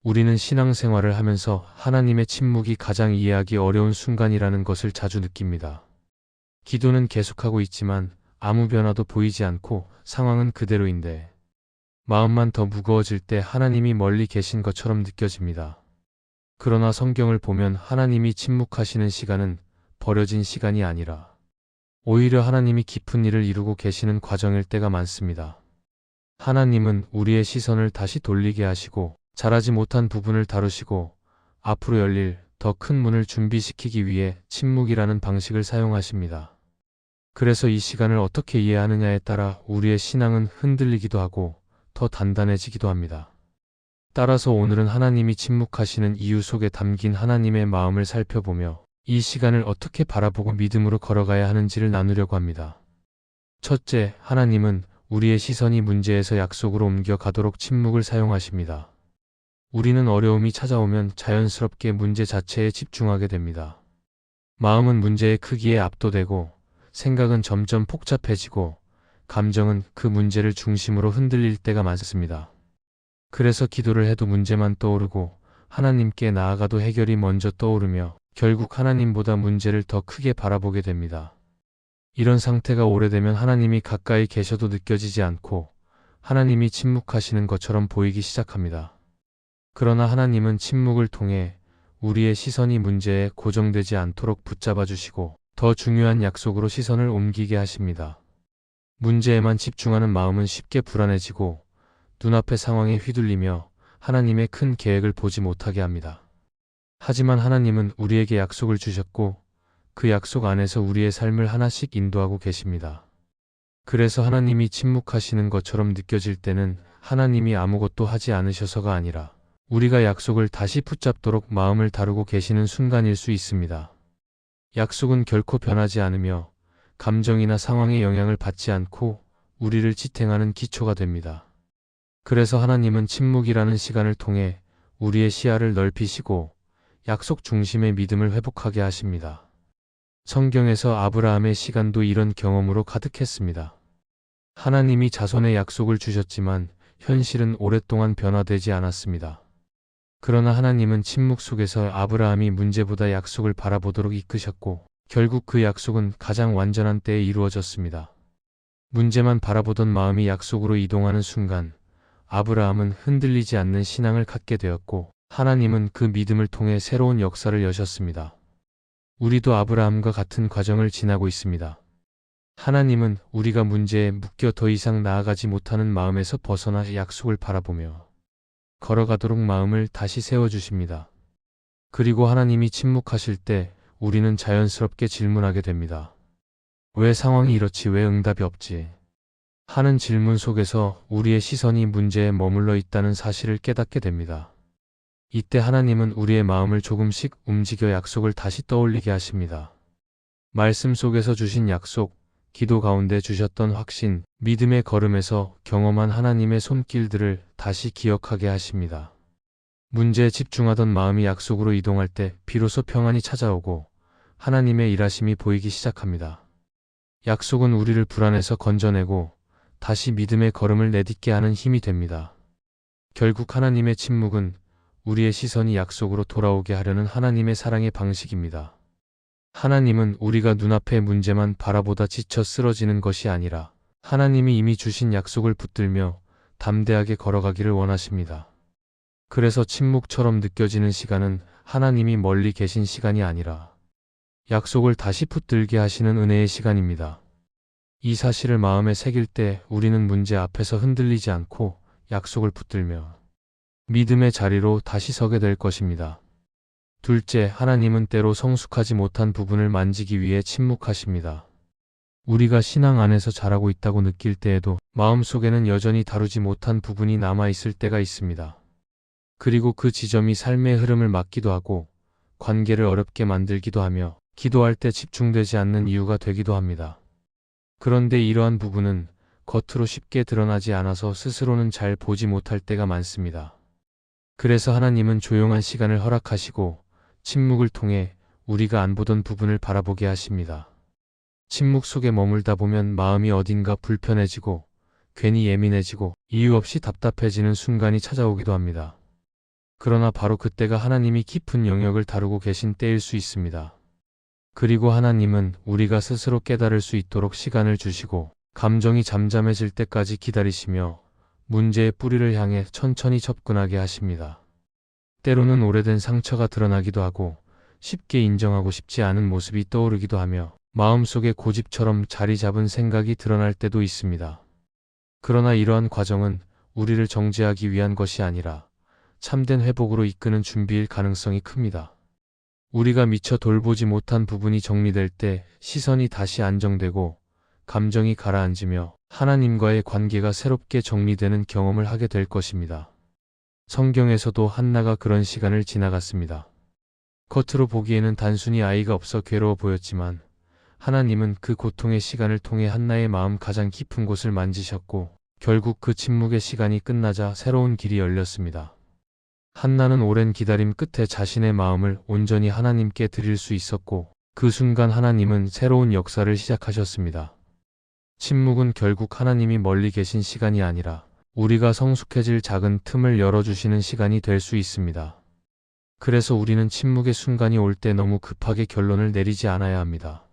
우리는 신앙생활을 하면서 하나님의 침묵이 가장 이해하기 어려운 순간이라는 것을 자주 느낍니다. 기도는 계속하고 있지만 아무 변화도 보이지 않고 상황은 그대로인데 마음만 더 무거워질 때 하나님이 멀리 계신 것처럼 느껴집니다. 그러나 성경을 보면 하나님이 침묵하시는 시간은 버려진 시간이 아니라 오히려 하나님이 깊은 일을 이루고 계시는 과정일 때가 많습니다. 하나님은 우리의 시선을 다시 돌리게 하시고 잘하지 못한 부분을 다루시고 앞으로 열릴 더 큰 문을 준비시키기 위해 침묵이라는 방식을 사용하십니다. 그래서 이 시간을 어떻게 이해하느냐에 따라 우리의 신앙은 흔들리기도 하고 더 단단해지기도 합니다. 따라서 오늘은 하나님이 침묵하시는 이유 속에 담긴 하나님의 마음을 살펴보며 이 시간을 어떻게 바라보고 믿음으로 걸어가야 하는지를 나누려고 합니다. 첫째, 하나님은 우리의 시선이 문제에서 약속으로 옮겨가도록 침묵을 사용하십니다. 우리는 어려움이 찾아오면 자연스럽게 문제 자체에 집중하게 됩니다. 마음은 문제의 크기에 압도되고 생각은 점점 복잡해지고 감정은 그 문제를 중심으로 흔들릴 때가 많습니다. 그래서 기도를 해도 문제만 떠오르고 하나님께 나아가도 해결이 먼저 떠오르며 결국 하나님보다 문제를 더 크게 바라보게 됩니다. 이런 상태가 오래되면 하나님이 가까이 계셔도 느껴지지 않고 하나님이 침묵하시는 것처럼 보이기 시작합니다. 그러나 하나님은 침묵을 통해 우리의 시선이 문제에 고정되지 않도록 붙잡아 주시고 더 중요한 약속으로 시선을 옮기게 하십니다. 문제에만 집중하는 마음은 쉽게 불안해지고 눈앞의 상황에 휘둘리며 하나님의 큰 계획을 보지 못하게 합니다. 하지만 하나님은 우리에게 약속을 주셨고 그 약속 안에서 우리의 삶을 하나씩 인도하고 계십니다. 그래서 하나님이 침묵하시는 것처럼 느껴질 때는 하나님이 아무것도 하지 않으셔서가 아니라 우리가 약속을 다시 붙잡도록 마음을 다루고 계시는 순간일 수 있습니다. 약속은 결코 변하지 않으며 감정이나 상황의 영향을 받지 않고 우리를 지탱하는 기초가 됩니다. 그래서 하나님은 침묵이라는 시간을 통해 우리의 시야를 넓히시고 약속 중심의 믿음을 회복하게 하십니다. 성경에서 아브라함의 시간도 이런 경험으로 가득했습니다. 하나님이 자손의 약속을 주셨지만 현실은 오랫동안 변화되지 않았습니다. 그러나 하나님은 침묵 속에서 아브라함이 문제보다 약속을 바라보도록 이끄셨고 결국 그 약속은 가장 완전한 때에 이루어졌습니다. 문제만 바라보던 마음이 약속으로 이동하는 순간 아브라함은 흔들리지 않는 신앙을 갖게 되었고 하나님은 그 믿음을 통해 새로운 역사를 여셨습니다. 우리도 아브라함과 같은 과정을 지나고 있습니다. 하나님은 우리가 문제에 묶여 더 이상 나아가지 못하는 마음에서 벗어나 약속을 바라보며 걸어가도록 마음을 다시 세워주십니다. 그리고 하나님이 침묵하실 때 우리는 자연스럽게 질문하게 됩니다. 왜 상황이 이렇지? 왜 응답이 없지? 하는 질문 속에서 우리의 시선이 문제에 머물러 있다는 사실을 깨닫게 됩니다. 이때 하나님은 우리의 마음을 조금씩 움직여 약속을 다시 떠올리게 하십니다. 말씀 속에서 주신 약속, 기도 가운데 주셨던 확신, 믿음의 걸음에서 경험한 하나님의 손길들을 다시 기억하게 하십니다. 문제에 집중하던 마음이 약속으로 이동할 때 비로소 평안이 찾아오고 하나님의 일하심이 보이기 시작합니다. 약속은 우리를 불안에서 건져내고 다시 믿음의 걸음을 내딛게 하는 힘이 됩니다. 결국 하나님의 침묵은 우리의 시선이 약속으로 돌아오게 하려는 하나님의 사랑의 방식입니다. 하나님은 우리가 눈앞의 문제만 바라보다 지쳐 쓰러지는 것이 아니라 하나님이 이미 주신 약속을 붙들며 담대하게 걸어가기를 원하십니다. 그래서 침묵처럼 느껴지는 시간은 하나님이 멀리 계신 시간이 아니라 약속을 다시 붙들게 하시는 은혜의 시간입니다. 이 사실을 마음에 새길 때 우리는 문제 앞에서 흔들리지 않고 약속을 붙들며 믿음의 자리로 다시 서게 될 것입니다. 둘째, 하나님은 때로 성숙하지 못한 부분을 만지기 위해 침묵하십니다. 우리가 신앙 안에서 자라고 있다고 느낄 때에도 마음속에는 여전히 다루지 못한 부분이 남아있을 때가 있습니다. 그리고 그 지점이 삶의 흐름을 막기도 하고 관계를 어렵게 만들기도 하며 기도할 때 집중되지 않는 이유가 되기도 합니다. 그런데 이러한 부분은 겉으로 쉽게 드러나지 않아서 스스로는 잘 보지 못할 때가 많습니다. 그래서 하나님은 조용한 시간을 허락하시고 침묵을 통해 우리가 안 보던 부분을 바라보게 하십니다. 침묵 속에 머물다 보면 마음이 어딘가 불편해지고 괜히 예민해지고 이유 없이 답답해지는 순간이 찾아오기도 합니다. 그러나 바로 그때가 하나님이 깊은 영역을 다루고 계신 때일 수 있습니다. 그리고 하나님은 우리가 스스로 깨달을 수 있도록 시간을 주시고 감정이 잠잠해질 때까지 기다리시며 문제의 뿌리를 향해 천천히 접근하게 하십니다. 때로는 오래된 상처가 드러나기도 하고 쉽게 인정하고 싶지 않은 모습이 떠오르기도 하며 마음속에 고집처럼 자리 잡은 생각이 드러날 때도 있습니다. 그러나 이러한 과정은 우리를 정죄하기 위한 것이 아니라 참된 회복으로 이끄는 준비일 가능성이 큽니다. 우리가 미처 돌보지 못한 부분이 정리될 때 시선이 다시 안정되고 감정이 가라앉으며 하나님과의 관계가 새롭게 정리되는 경험을 하게 될 것입니다. 성경에서도 한나가 그런 시간을 지나갔습니다. 겉으로 보기에는 단순히 아이가 없어 괴로워 보였지만 하나님은 그 고통의 시간을 통해 한나의 마음 가장 깊은 곳을 만지셨고 결국 그 침묵의 시간이 끝나자 새로운 길이 열렸습니다. 한나는 오랜 기다림 끝에 자신의 마음을 온전히 하나님께 드릴 수 있었고 그 순간 하나님은 새로운 역사를 시작하셨습니다. 침묵은 결국 하나님이 멀리 계신 시간이 아니라 우리가 성숙해질 작은 틈을 열어주시는 시간이 될 수 있습니다. 그래서 우리는 침묵의 순간이 올 때 너무 급하게 결론을 내리지 않아야 합니다.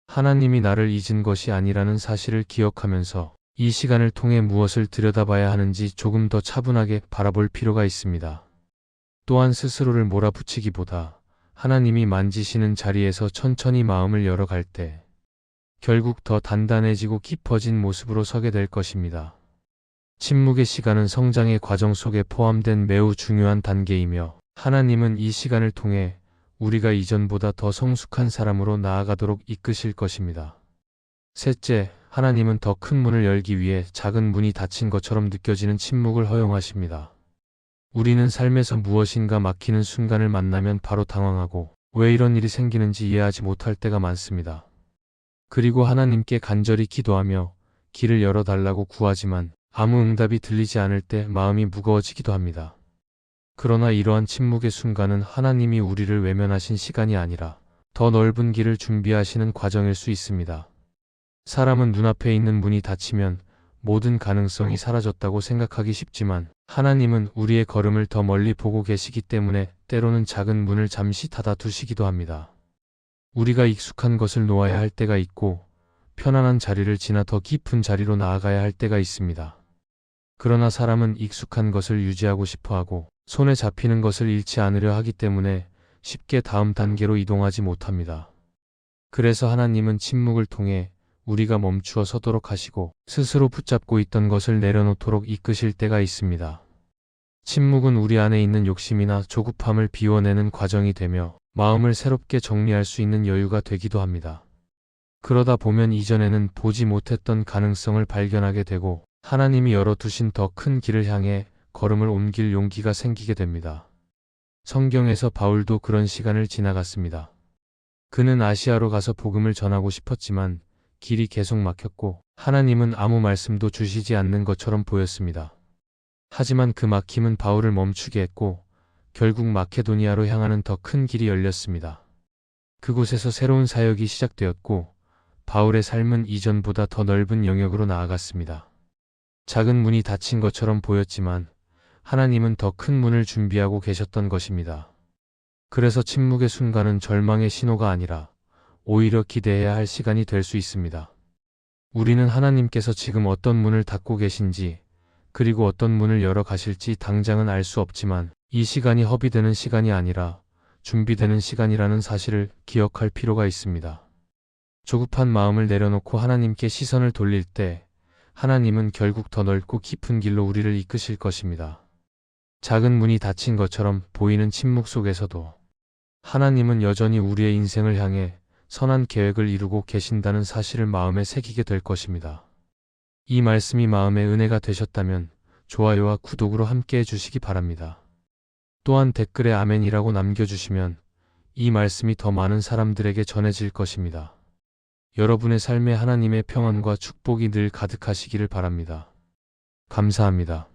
하나님이 나를 잊은 것이 아니라는 사실을 기억하면서 이 시간을 통해 무엇을 들여다봐야 하는지 조금 더 차분하게 바라볼 필요가 있습니다. 또한 스스로를 몰아붙이기보다 하나님이 만지시는 자리에서 천천히 마음을 열어갈 때 결국 더 단단해지고 깊어진 모습으로 서게 될 것입니다. 침묵의 시간은 성장의 과정 속에 포함된 매우 중요한 단계이며 하나님은 이 시간을 통해 우리가 이전보다 더 성숙한 사람으로 나아가도록 이끄실 것입니다. 셋째, 하나님은 더 큰 문을 열기 위해 작은 문이 닫힌 것처럼 느껴지는 침묵을 허용하십니다. 우리는 삶에서 무엇인가 막히는 순간을 만나면 바로 당황하고 왜 이런 일이 생기는지 이해하지 못할 때가 많습니다. 그리고 하나님께 간절히 기도하며 길을 열어달라고 구하지만 아무 응답이 들리지 않을 때 마음이 무거워지기도 합니다. 그러나 이러한 침묵의 순간은 하나님이 우리를 외면하신 시간이 아니라 더 넓은 길을 준비하시는 과정일 수 있습니다. 사람은 눈앞에 있는 문이 닫히면 모든 가능성이 사라졌다고 생각하기 쉽지만 하나님은 우리의 걸음을 더 멀리 보고 계시기 때문에 때로는 작은 문을 잠시 닫아두시기도 합니다. 우리가 익숙한 것을 놓아야 할 때가 있고 편안한 자리를 지나 더 깊은 자리로 나아가야 할 때가 있습니다. 그러나 사람은 익숙한 것을 유지하고 싶어하고 손에 잡히는 것을 잃지 않으려 하기 때문에 쉽게 다음 단계로 이동하지 못합니다. 그래서 하나님은 침묵을 통해 우리가 멈추어 서도록 하시고 스스로 붙잡고 있던 것을 내려놓도록 이끄실 때가 있습니다. 침묵은 우리 안에 있는 욕심이나 조급함을 비워내는 과정이 되며 마음을 새롭게 정리할 수 있는 여유가 되기도 합니다. 그러다 보면 이전에는 보지 못했던 가능성을 발견하게 되고 하나님이 열어두신 더 큰 길을 향해 걸음을 옮길 용기가 생기게 됩니다. 성경에서 바울도 그런 시간을 지나갔습니다. 그는 아시아로 가서 복음을 전하고 싶었지만 길이 계속 막혔고 하나님은 아무 말씀도 주시지 않는 것처럼 보였습니다. 하지만 그 막힘은 바울을 멈추게 했고 결국 마케도니아로 향하는 더 큰 길이 열렸습니다. 그곳에서 새로운 사역이 시작되었고 바울의 삶은 이전보다 더 넓은 영역으로 나아갔습니다. 작은 문이 닫힌 것처럼 보였지만 하나님은 더 큰 문을 준비하고 계셨던 것입니다. 그래서 침묵의 순간은 절망의 신호가 아니라 오히려 기대해야 할 시간이 될 수 있습니다. 우리는 하나님께서 지금 어떤 문을 닫고 계신지 그리고 어떤 문을 열어 가실지 당장은 알 수 없지만 이 시간이 허비되는 시간이 아니라 준비되는 시간이라는 사실을 기억할 필요가 있습니다. 조급한 마음을 내려놓고 하나님께 시선을 돌릴 때 하나님은 결국 더 넓고 깊은 길로 우리를 이끄실 것입니다. 작은 문이 닫힌 것처럼 보이는 침묵 속에서도 하나님은 여전히 우리의 인생을 향해 선한 계획을 이루고 계신다는 사실을 마음에 새기게 될 것입니다. 이 말씀이 마음의 은혜가 되셨다면 좋아요와 구독으로 함께 해주시기 바랍니다. 또한 댓글에 아멘이라고 남겨주시면 이 말씀이 더 많은 사람들에게 전해질 것입니다. 여러분의 삶에 하나님의 평안과 축복이 늘 가득하시기를 바랍니다. 감사합니다.